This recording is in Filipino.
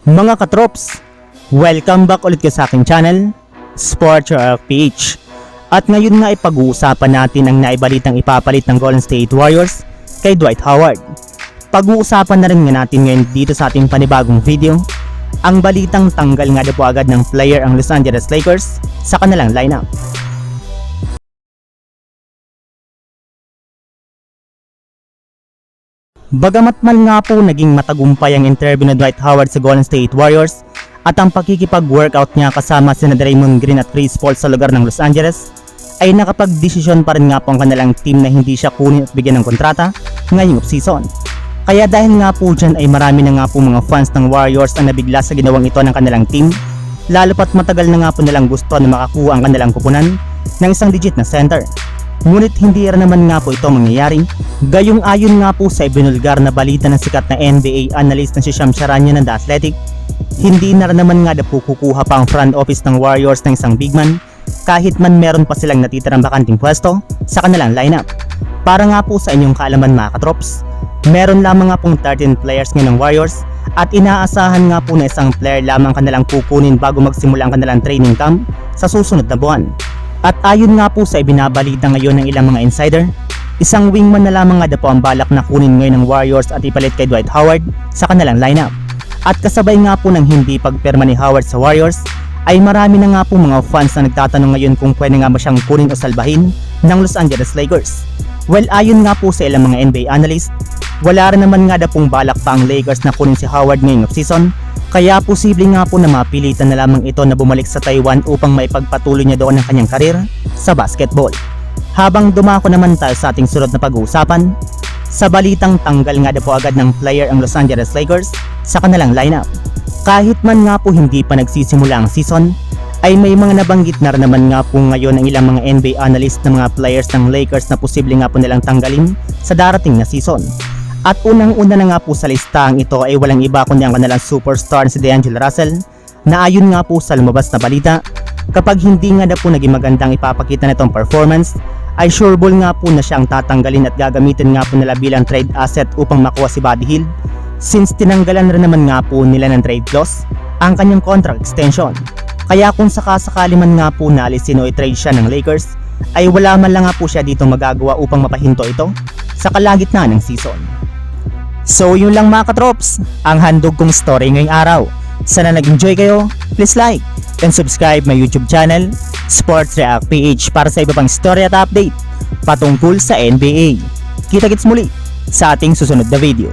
Mga katrops, welcome back ulit ka sa aking channel, Sports PH. At ngayon nga ipag-uusapan natin ang naibalitang ipapalit ng Golden State Warriors kay Dwight Howard. Pag-uusapan na rin nga natin ngayon dito sa ating panibagong video, ang balitang tanggal nga po agad ng player ang Los Angeles Lakers sa kanilang lineup. Bagamat man nga po naging matagumpay ang interview na Dwight Howard sa Golden State Warriors at ang pakikipag-workout niya kasama sina Draymond Green at Chris Paul sa lugar ng Los Angeles, ay nakapag-desisyon pa rin nga po ang kanilang team na hindi siya kunin at bigyan ng kontrata ngayong off-season. Kaya dahil nga po dyan ay marami na nga po mga fans ng Warriors ang nabigla sa ginawang ito ng kanilang team, lalo pat matagal na nga po nilang gusto na makakuha ang kanilang kupunan ng isang legit na center. Ngunit hindi rin naman nga po ito mangyayari, gayong ayon nga po sa ibinulgar na balita ng sikat na NBA analyst na si Shams Charania ng The Athletic, hindi na rin naman nga po kukuha pa ang front office ng Warriors ng isang big man kahit man meron pa silang natitirang bakanting pwesto sa kanilang lineup. Para nga po sa inyong kaalaman mga katrops, meron lamang nga pong 13 players ngayon ng Warriors at inaasahan nga po na isang player lamang kanilang kukunin bago magsimula ang kanilang training camp sa susunod na buwan. At ayon nga po sa ibinabalita ngayon ng ilang mga insider, isang wingman na lamang nga po ang balak na kunin ngayon ng Warriors at ipalit kay Dwight Howard sa kanilang lineup. At kasabay nga po ng hindi pagpirma ni Howard sa Warriors, ay marami na nga po mga fans na nagtatanong ngayon kung pwede nga ba siyang kunin o salbahin ng Los Angeles Lakers. Well, ayon nga po sa ilang mga NBA analyst, wala rin naman nga pong balak pa ang Lakers na kunin si Howard ngayong off-season, kaya posible nga po na mapilitan na lamang ito na bumalik sa Taiwan upang maipagpatuloy niya doon ang kanyang karir sa basketball. Habang dumako naman tayo sa ating sunod na pag-uusapan, sa balitang tanggal nga po agad ng player ang Los Angeles Lakers sa kanilang lineup. Kahit man nga po hindi pa nagsisimula ang season, ay may mga nabanggit na rin naman nga po ngayon ang ilang mga NBA analyst ng mga players ng Lakers na posible nga po nilang tanggalin sa darating na season. At unang-una na nga po sa listahang ito ay walang iba kundi ang kanilang superstar na si D'Angelo Russell, na ayon nga po sa lumabas na balita, kapag hindi nga po naging magandang ipapakita nitong performance, ay sureball nga po na siyang tatanggalin at gagamitin nga po nila bilang trade asset upang makuha si Buddy Hield, since tinanggalan rin naman nga po nila ng trade clause ang kanyang contract extension. Kaya kung sakasakali man nga po naalisin o i-trade siya ng Lakers, ay wala man lang nga po siya dito magagawa upang mapahinto ito sa kalagitnaan ng season. So yun lang mga katrops, ang handog kong story ngayong araw. Sana nag-enjoy kayo, please like and subscribe my YouTube channel, Sports React PH, para sa iba pang story at update patungkol sa NBA. Kita-kits muli sa ating susunod na video.